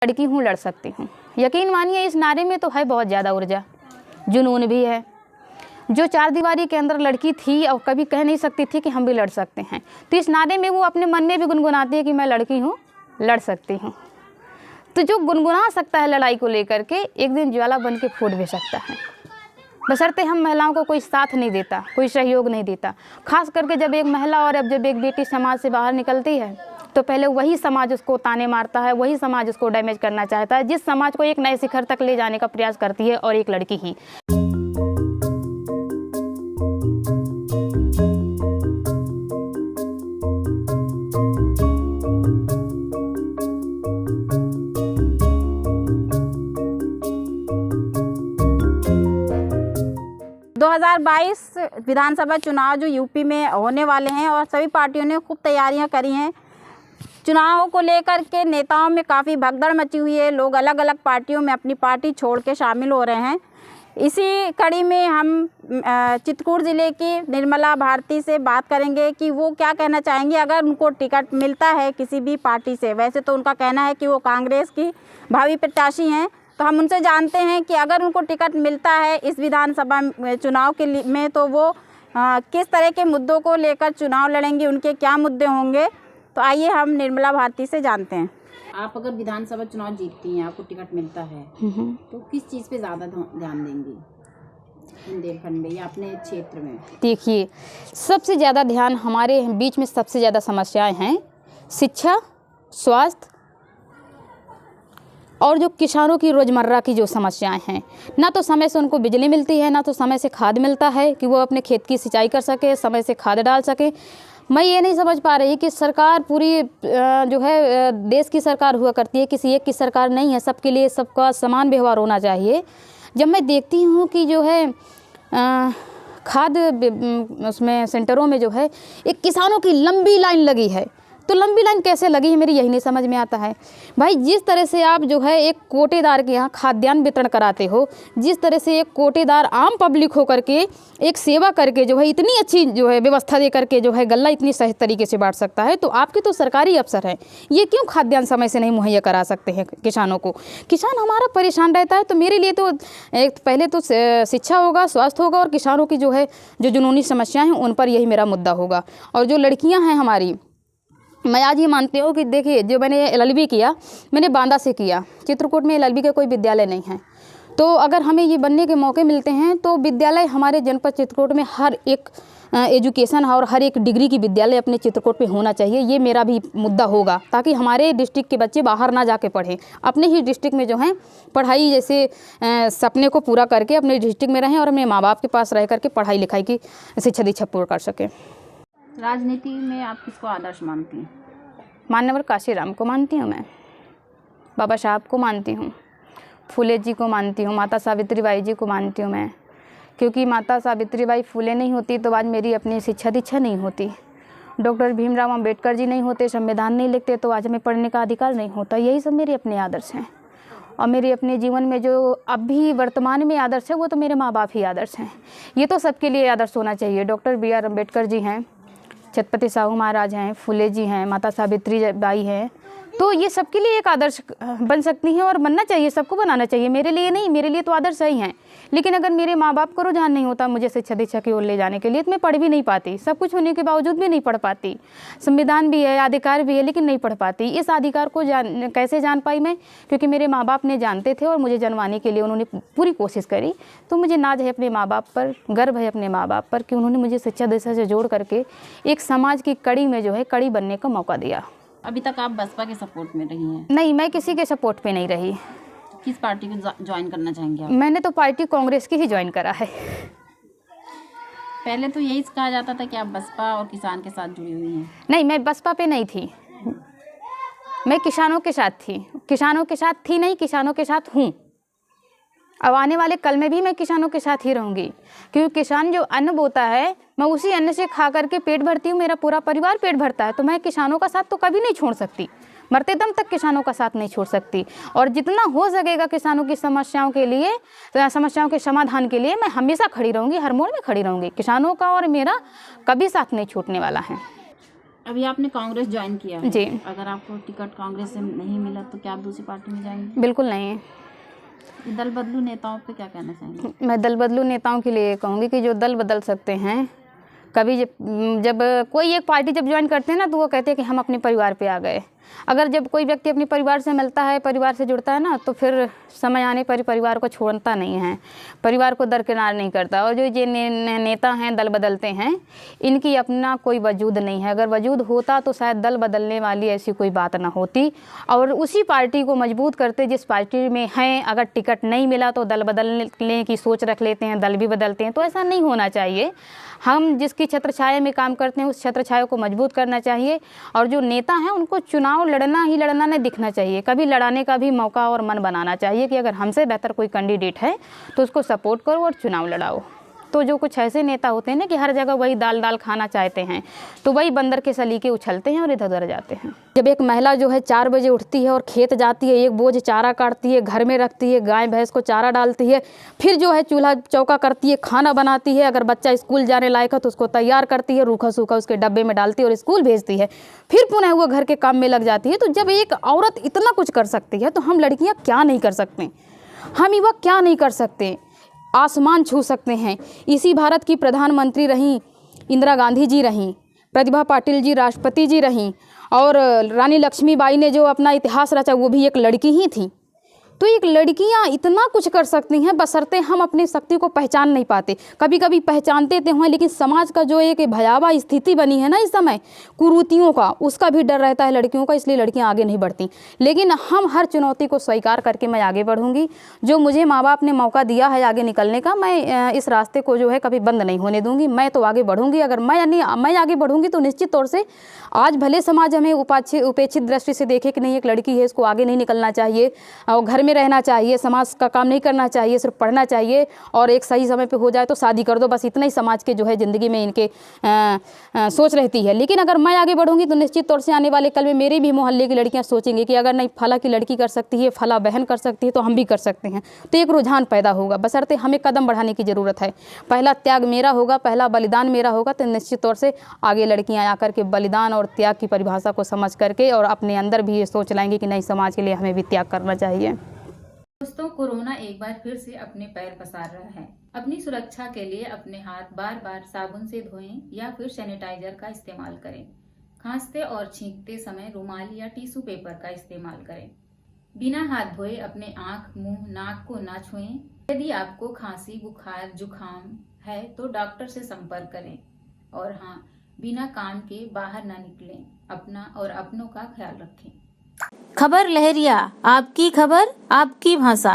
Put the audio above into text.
लड़की हूँ, लड़ सकती हूँ। यकीन मानिए इस नारे में तो है बहुत ज़्यादा ऊर्जा, जुनून भी है। जो चार दीवारी के अंदर लड़की थी और कभी कह नहीं सकती थी कि हम भी लड़ सकते हैं, तो इस नारे में वो अपने मन में भी गुनगुनाती है कि मैं लड़की हूँ, लड़ सकती हूँ। तो जो गुनगुना सकता है लड़ाई को लेकर के, एक दिन ज्वाला बन के फूट भी सकता है, बशर्ते हम महिलाओं को कोई साथ नहीं देता, कोई सहयोग नहीं देता। खास करके जब एक महिला और जब एक बेटी समाज से बाहर निकलती है तो पहले वही समाज उसको ताने मारता है, वही समाज उसको डैमेज करना चाहता है, जिस समाज को एक नए शिखर तक ले जाने का प्रयास करती है और एक लड़की ही। दो 2022 विधानसभा चुनाव जो यूपी में होने वाले हैं और सभी पार्टियों ने खूब तैयारियां करी हैं। चुनावों को लेकर के नेताओं में काफ़ी भगदड़ मची हुई है, लोग अलग अलग पार्टियों में अपनी पार्टी छोड़ के शामिल हो रहे हैं। इसी कड़ी में हम चित्रकूट ज़िले की निर्मला भारती से बात करेंगे कि वो क्या कहना चाहेंगी अगर उनको टिकट मिलता है किसी भी पार्टी से। वैसे तो उनका कहना है कि वो कांग्रेस की भावी प्रत्याशी हैं, तो हम उनसे जानते हैं कि अगर उनको टिकट मिलता है इस विधानसभा चुनाव के लिए में, तो वो किस तरह के मुद्दों को लेकर चुनाव लड़ेंगे, उनके क्या मुद्दे होंगे। तो आइए हम निर्मला भारती से जानते हैं। आप अगर विधानसभा चुनाव जीतती हैं, आपको टिकट मिलता है, तो किस चीज़ पे ज़्यादा ध्यान देंगी बुंदेलखंड में या अपने क्षेत्र में? देखिए, सबसे ज़्यादा ध्यान हमारे बीच में सबसे ज़्यादा समस्याएं हैं शिक्षा, स्वास्थ्य और जो किसानों की रोज़मर्रा की जो समस्याएं हैं। ना तो समय से उनको बिजली मिलती है, ना तो समय से खाद मिलता है कि वो अपने खेत की सिंचाई कर सके, समय से खाद डाल सके। मैं ये नहीं समझ पा रही कि सरकार पूरी जो है देश की सरकार हुआ करती है, किसी एक की सरकार नहीं है, सबके लिए सबका समान व्यवहार होना चाहिए। जब मैं देखती हूँ कि जो है खाद उसमें सेंटरों में जो है एक किसानों की लंबी लाइन लगी है, तो लंबी लाइन कैसे लगी है मेरी यही नहीं समझ में आता है। भाई, जिस तरह से आप जो है एक कोटेदार के यहाँ खाद्यान्न वितरण कराते हो, जिस तरह से एक कोटेदार आम पब्लिक होकर के एक सेवा करके जो है इतनी अच्छी जो है व्यवस्था दे करके जो है गल्ला इतनी सही तरीके से बांट सकता है, तो आपके तो सरकारी अफसर हैं, ये क्यों खाद्यान्न समय से नहीं मुहैया करा सकते हैं किसानों को? किसान हमारा परेशान रहता है। तो मेरे लिए तो एक पहले तो शिक्षा होगा, स्वास्थ्य होगा और किसानों की जो है जो जुनूनी समस्याएँ हैं उन पर यही मेरा मुद्दा होगा। और जो लड़कियाँ हैं हमारी, मैं आज ये मानती हूँ कि देखिए, जो मैंने LLB किया, मैंने बांदा से किया। चित्रकूट में LLB का कोई विद्यालय नहीं है, तो अगर हमें ये बनने के मौके मिलते हैं तो विद्यालय हमारे जनपद चित्रकूट में हर एक एजुकेशन और हर एक डिग्री की विद्यालय अपने चित्रकूट में होना चाहिए। ये मेरा भी मुद्दा होगा, ताकि हमारे डिस्ट्रिक्ट के बच्चे बाहर ना जाके पढ़ें, अपने ही डिस्ट्रिक्ट में जो है पढ़ाई जैसे सपने को पूरा करके अपने डिस्ट्रिक्ट में रहें और अपने माँ बाप के पास रह करके पढ़ाई लिखाई की शिक्षा दीक्षा पूर्ण कर सकें। राजनीति में आप किसको आदर्श मानती हैं? मान्यवर काशीराम को मानती हूँ मैं, बाबा साहब को मानती हूँ, फूले जी को मानती हूँ, माता सावित्रीबाई जी को मानती हूँ मैं, क्योंकि माता सावित्रीबाई फूले नहीं होती तो आज मेरी अपनी शिक्षा दीक्षा नहीं होती। डॉक्टर भीमराव अंबेडकर जी नहीं होते, संविधान नहीं लिखते तो आज हमें पढ़ने का अधिकार नहीं होता। यही सब मेरे अपने आदर्श हैं और मेरे अपने जीवन में जो अभी वर्तमान में आदर्श है वो तो मेरे माँ बाप ही आदर्श हैं। ये तो सबके लिए आदर्श होना चाहिए। डॉक्टर BR अम्बेडकर जी हैं, छत्रपति साहू महाराज हैं, फूले जी हैं, माता सावित्री बाई हैं, तो ये सबके लिए एक आदर्श बन सकती हैं और बनना चाहिए, सबको बनाना चाहिए। मेरे लिए नहीं, मेरे लिए तो आदर्श ही हैं। लेकिन अगर मेरे माँ बाप को रुझान नहीं होता मुझे शिक्षा दीक्षा की ओर ले जाने के लिए, तो मैं पढ़ भी नहीं पाती। सब कुछ होने के बावजूद भी नहीं पढ़ पाती। संविधान भी है, अधिकार भी है, लेकिन नहीं पढ़ पाती। इस अधिकार को कैसे जान पाई मैं? क्योंकि मेरे माँ बाप ने जानते थे और मुझे जनवाने के लिए उन्होंने पूरी कोशिश करी। तो मुझे नाज है अपने माँ बाप पर, गर्व है अपने माँ बाप पर कि उन्होंने मुझे शिक्षा दीक्षा से जोड़ करके एक समाज की कड़ी में जो है कड़ी बनने का मौका दिया। अभी तक आप बसपा के सपोर्ट में रही हैं? नहीं, मैं किसी के सपोर्ट पे नहीं रही। किस पार्टी को ज्वाइन करना चाहेंगे आप? मैंने तो पार्टी कांग्रेस की ही ज्वाइन करा है। पहले तो यही कहा जाता था कि आप बसपा और किसान के साथ जुड़ी हुई हैं। नहीं, मैं बसपा पे नहीं थी, मैं किसानों के साथ थी। किसानों के साथ थी नहीं, किसानों के साथ हूँ। अब आने वाले कल में भी मैं किसानों के साथ ही रहूँगी, क्योंकि किसान जो अन्न बोता है मैं उसी अन्न से खा करके पेट भरती हूँ, मेरा पूरा परिवार पेट भरता है। तो मैं किसानों का साथ तो कभी नहीं छोड़ सकती, मरते दम तक किसानों का साथ नहीं छोड़ सकती। और जितना हो सकेगा किसानों की समस्याओं के लिए, समस्याओं के समाधान के लिए मैं हमेशा खड़ी रहूँगी, हर मोड़ में खड़ी रहूँगी। किसानों का और मेरा कभी साथ नहीं छूटने वाला है। अभी आपने कांग्रेस ज्वाइन किया है जी। अगर आपको टिकट कांग्रेस से नहीं मिला तो क्या आप दूसरी पार्टी में जाएंगे? बिल्कुल नहीं। दल बदलू नेताओं पे क्या कहना चाहेंगे? मैं दल बदलू नेताओं के लिए कहूँगी कि जो दल बदल सकते हैं, कभी जब कोई एक पार्टी जब ज्वाइन करते हैं ना, तो वो कहते हैं कि हम अपने परिवार पे आ गए। अगर जब कोई व्यक्ति अपने परिवार से मिलता है, परिवार से जुड़ता है ना, तो फिर समय आने पर परिवार को छोड़ता नहीं है, परिवार को दरकिनार नहीं करता। और जो ये नेता हैं दल बदलते हैं, इनकी अपना कोई वजूद नहीं है। अगर वजूद होता तो शायद दल बदलने वाली ऐसी कोई बात ना होती, और उसी पार्टी को मजबूत करते जिस पार्टी में हैं। अगर टिकट नहीं मिला तो दल बदलने की सोच रख लेते हैं, दल भी बदलते हैं, तो ऐसा नहीं होना चाहिए। हम जिसकी छत्रछाया में काम करते हैं उस छत्रछाया को मजबूत करना चाहिए, और जो नेता हैं उनको चुनाव लड़ना ही लड़ना नहीं दिखना चाहिए, कभी लड़ाने का भी मौका और मन बनाना चाहिए कि अगर हमसे बेहतर कोई कैंडिडेट है तो उसको सपोर्ट करो और चुनाव लड़ाओ। तो जो कुछ ऐसे नेता होते हैं ना कि हर जगह वही दाल दाल खाना चाहते हैं, तो वही बंदर के सलीके उछलते हैं और इधर उधर जाते हैं। जब एक महिला जो है 4 बजे उठती है और खेत जाती है, एक बोझ चारा काटती है, घर में रखती है, गाय भैंस को चारा डालती है, फिर जो है चूल्हा चौका करती है, खाना बनाती है, अगर बच्चा स्कूल जाने लायक है तो उसको तैयार करती है, रूखा सूखा उसके डब्बे में डालती है और स्कूल भेजती है, फिर पुनः वो घर के काम में लग जाती है। तो जब एक औरत इतना कुछ कर सकती है तो हम लड़कियाँ क्या नहीं कर सकते, हम युवा क्या नहीं कर सकते, आसमान छू सकते हैं। इसी भारत की प्रधानमंत्री रहीं इंदिरा गांधी जी रहीं, प्रतिभा पाटिल जी राष्ट्रपति जी रहीं, और रानी लक्ष्मीबाई ने जो अपना इतिहास रचा वो भी एक लड़की ही थी। तो एक लड़कियां इतना कुछ कर सकती हैं, बशर्ते हम अपनी शक्ति को पहचान नहीं पाते। कभी कभी पहचानते तो हैं, लेकिन समाज का जो एक भयावह स्थिति बनी है ना इस समय कुरीतियों का, उसका भी डर रहता है लड़कियों का, इसलिए लड़कियां आगे नहीं बढ़ती। लेकिन हम हर चुनौती को स्वीकार करके मैं आगे बढ़ूंगी। जो मुझे माँ बाप ने मौका दिया है आगे निकलने का, मैं इस रास्ते को जो है कभी बंद नहीं होने दूंगी। मैं तो आगे बढ़ूंगी। अगर मैं आगे बढ़ूंगी तो निश्चित तौर से आज भले समाज हमें उपेक्षित दृष्टि से देखे कि नहीं एक लड़की है, इसको आगे नहीं निकलना चाहिए और घर में रहना चाहिए, समाज का काम नहीं करना चाहिए, सिर्फ पढ़ना चाहिए, और एक सही समय पे हो जाए तो शादी कर दो, बस इतना ही समाज के जो है ज़िंदगी में इनके सोच रहती है। लेकिन अगर मैं आगे बढ़ूंगी तो निश्चित तौर से आने वाले कल में मेरे भी मोहल्ले की लड़कियां सोचेंगी कि अगर नहीं फला की लड़की कर सकती है, फला बहन कर सकती है, तो हम भी कर सकते हैं। तो एक रुझान पैदा होगा, बशर्ते हमें कदम बढ़ाने की ज़रूरत है। पहला त्याग मेरा होगा, पहला बलिदान मेरा होगा, तो निश्चित तौर से आगे लड़कियाँ आकर के बलिदान और त्याग की परिभाषा को समझ करके और अपने अंदर भी ये सोच लाएंगे कि नहीं समाज के लिए हमें भी त्याग करना चाहिए। दोस्तों, कोरोना एक बार फिर से अपने पैर पसार रहा है। अपनी सुरक्षा के लिए अपने हाथ बार बार साबुन से धोएं या फिर सैनिटाइजर का इस्तेमाल करें। खांसते और छींकते समय रुमाल या टिश्यू पेपर का इस्तेमाल करें। बिना हाथ धोए अपने आंख, मुंह, नाक को ना छुएं। यदि आपको खांसी, बुखार, जुखाम है तो डॉक्टर से संपर्क करें। और हाँ, बिना काम के बाहर ना निकलें। अपना और अपनों का ख्याल रखें। खबर लहरिया, आपकी खबर आपकी भाषा।